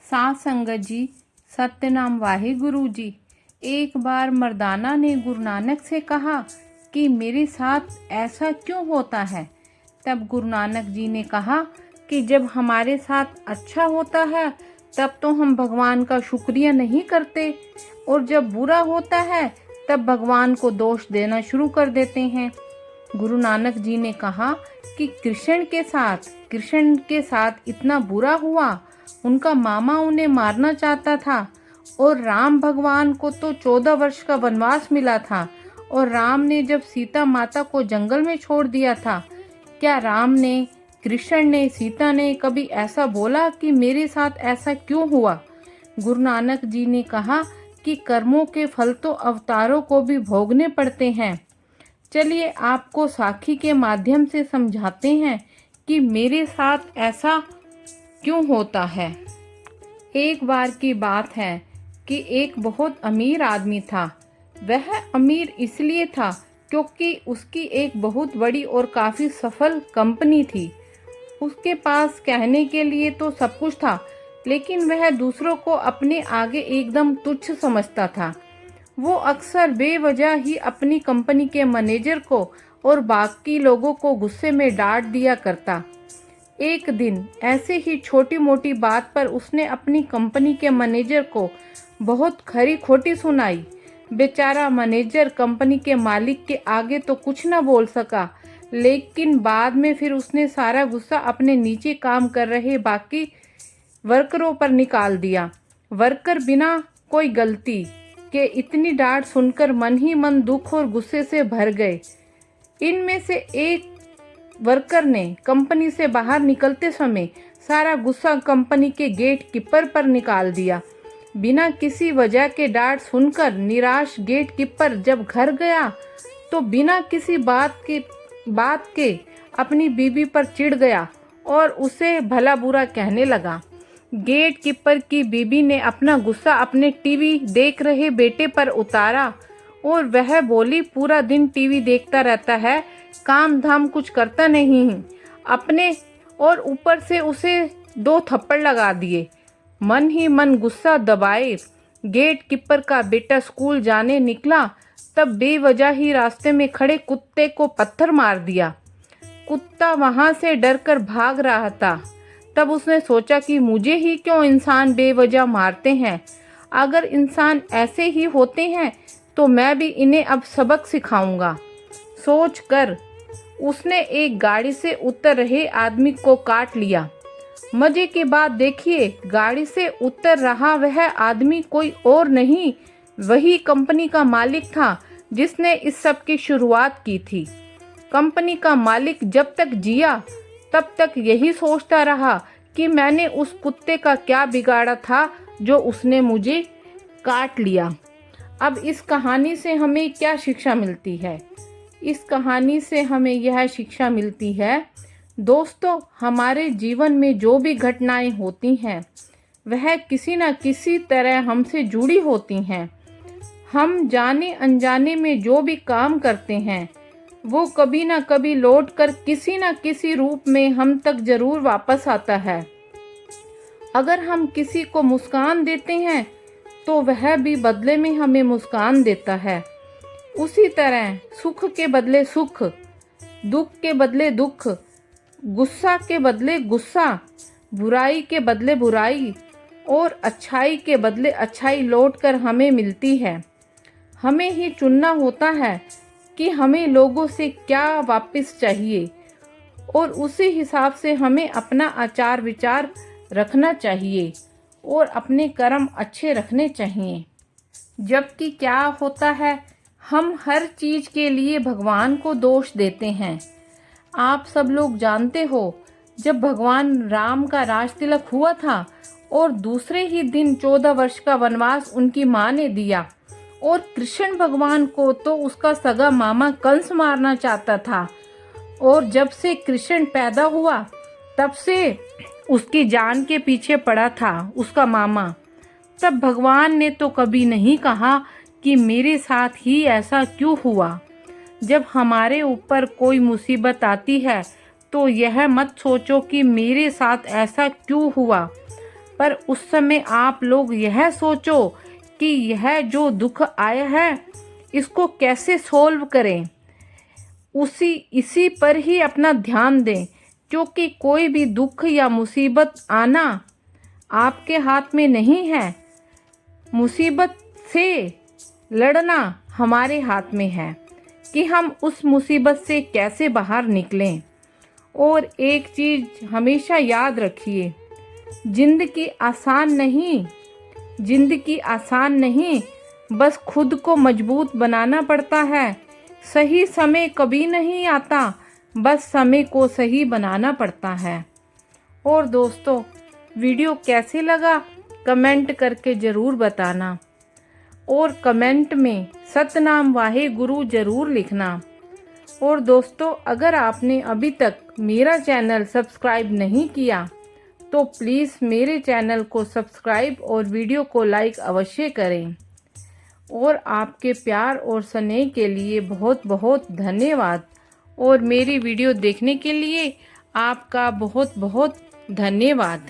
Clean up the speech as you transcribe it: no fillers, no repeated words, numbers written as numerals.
सात संगत जी, सत्यनाम वाहिगुरु जी। एक बार मर्दाना ने गुरु नानक से कहा कि मेरे साथ ऐसा क्यों होता है। तब गुरु नानक जी ने कहा कि जब हमारे साथ अच्छा होता है तब तो हम भगवान का शुक्रिया नहीं करते, और जब बुरा होता है तब भगवान को दोष देना शुरू कर देते हैं। गुरु नानक जी ने कहा कि कृष्ण के साथ इतना बुरा हुआ, उनका मामा उन्हें मारना चाहता था, और राम भगवान को तो 14 वर्ष का वनवास मिला था, और राम ने जब सीता माता को जंगल में छोड़ दिया था, क्या राम ने, कृष्ण ने, सीता ने कभी ऐसा बोला कि मेरे साथ ऐसा क्यों हुआ। गुरु नानक जी ने कहा कि कर्मों के फल तो अवतारों को भी भोगने पड़ते हैं। चलिए आपको साखी के माध्यम से समझाते हैं कि मेरे साथ ऐसा क्यों होता है। एक बार की बात है कि एक बहुत अमीर आदमी था। वह अमीर इसलिए था क्योंकि उसकी एक बहुत बड़ी और काफ़ी सफल कंपनी थी। उसके पास कहने के लिए तो सब कुछ था, लेकिन वह दूसरों को अपने आगे एकदम तुच्छ समझता था। वो अक्सर बेवजह ही अपनी कंपनी के मैनेजर को और बाकी लोगों को गुस्से में डांट दिया करता। एक दिन ऐसे ही छोटी मोटी बात पर उसने अपनी कंपनी के मैनेजर को बहुत खरी खोटी सुनाई। बेचारा मैनेजर कंपनी के मालिक के आगे तो कुछ न बोल सका, लेकिन बाद में फिर उसने सारा गुस्सा अपने नीचे काम कर रहे बाकी वर्करों पर निकाल दिया। वर्कर बिना कोई गलती के इतनी डांट सुनकर मन ही मन दुख और गुस्से से भर गए। इनमें से एक वर्कर ने कंपनी से बाहर निकलते समय सारा गुस्सा कंपनी के गेट कीपर पर निकाल दिया। बिना किसी वजह के डांट सुनकर निराश गेट कीपर जब घर गया तो बिना किसी बात के अपनी बीवी पर चिढ़ गया और उसे भला बुरा कहने लगा। गेट कीपर की बीवी ने अपना गुस्सा अपने टीवी देख रहे बेटे पर उतारा और वह बोली, पूरा दिन टीवी देखता रहता है, काम धाम कुछ करता नहीं अपने, और ऊपर से उसे 2 थप्पड़ लगा दिए। मन ही मन गुस्सा दबाए गेट कीपर का बेटा स्कूल जाने निकला, तब बेवजह ही रास्ते में खड़े कुत्ते को पत्थर मार दिया। कुत्ता वहां से डरकर भाग रहा था। तब उसने सोचा कि मुझे ही क्यों इंसान बेवजह मारते हैं। अगर इंसान ऐसे ही होते हैं तो मैं भी इन्हें अब सबक सिखाऊंगा। सोचकर उसने एक गाड़ी से उतर रहे आदमी को काट लिया। मजे की बात देखिए, गाड़ी से उतर रहा वह आदमी कोई और नहीं, वही कंपनी का मालिक था जिसने इस सब की शुरुआत की थी। कंपनी का मालिक जब तक जिया तब तक यही सोचता रहा कि मैंने उस कुत्ते का क्या बिगाड़ा था जो उसने मुझे काट लिया। अब इस कहानी से हमें क्या शिक्षा मिलती है? इस कहानी से हमें यह शिक्षा मिलती है, दोस्तों, हमारे जीवन में जो भी घटनाएं होती हैं वह किसी न किसी तरह हमसे जुड़ी होती हैं। हम जाने अनजाने में जो भी काम करते हैं वो कभी ना कभी लौट कर किसी न किसी रूप में हम तक जरूर वापस आता है। अगर हम किसी को मुस्कान देते हैं तो वह भी बदले में हमें मुस्कान देता है। उसी तरह सुख के बदले सुख, दुख के बदले दुख, गुस्सा के बदले गुस्सा, बुराई के बदले बुराई और अच्छाई के बदले अच्छाई लौटकर हमें मिलती है। हमें ही चुनना होता है कि हमें लोगों से क्या वापस चाहिए, और उसी हिसाब से हमें अपना आचार विचार रखना चाहिए और अपने कर्म अच्छे रखने चाहिए। जबकि क्या होता है, हम हर चीज़ के लिए भगवान को दोष देते हैं। आप सब लोग जानते हो, जब भगवान राम का राज तिलक हुआ था और दूसरे ही दिन 14 वर्ष का वनवास उनकी माँ ने दिया, और कृष्ण भगवान को तो उसका सगा मामा कंस मारना चाहता था, और जब से कृष्ण पैदा हुआ तब से उसकी जान के पीछे पड़ा था उसका मामा। तब भगवान ने तो कभी नहीं कहा कि मेरे साथ ही ऐसा क्यों हुआ। जब हमारे ऊपर कोई मुसीबत आती है तो यह मत सोचो कि मेरे साथ ऐसा क्यों हुआ। पर उस समय आप लोग यह सोचो कि यह जो दुख आया है इसको कैसे सोल्व करें, इसी पर ही अपना ध्यान दें, क्योंकि कोई भी दुख या मुसीबत आना आपके हाथ में नहीं है। मुसीबत से लड़ना हमारे हाथ में है कि हम उस मुसीबत से कैसे बाहर निकलें। और एक चीज़ हमेशा याद रखिए, जिंदगी आसान नहीं, बस खुद को मजबूत बनाना पड़ता है। सही समय कभी नहीं आता, बस समय को सही बनाना पड़ता है। और दोस्तों, वीडियो कैसे लगा कमेंट करके ज़रूर बताना, और कमेंट में सतनाम वाहे गुरु ज़रूर लिखना। और दोस्तों, अगर आपने अभी तक मेरा चैनल सब्सक्राइब नहीं किया तो प्लीज़ मेरे चैनल को सब्सक्राइब और वीडियो को लाइक अवश्य करें। और आपके प्यार और स्नेह के लिए बहुत बहुत धन्यवाद। और मेरी वीडियो देखने के लिए आपका बहुत बहुत धन्यवाद।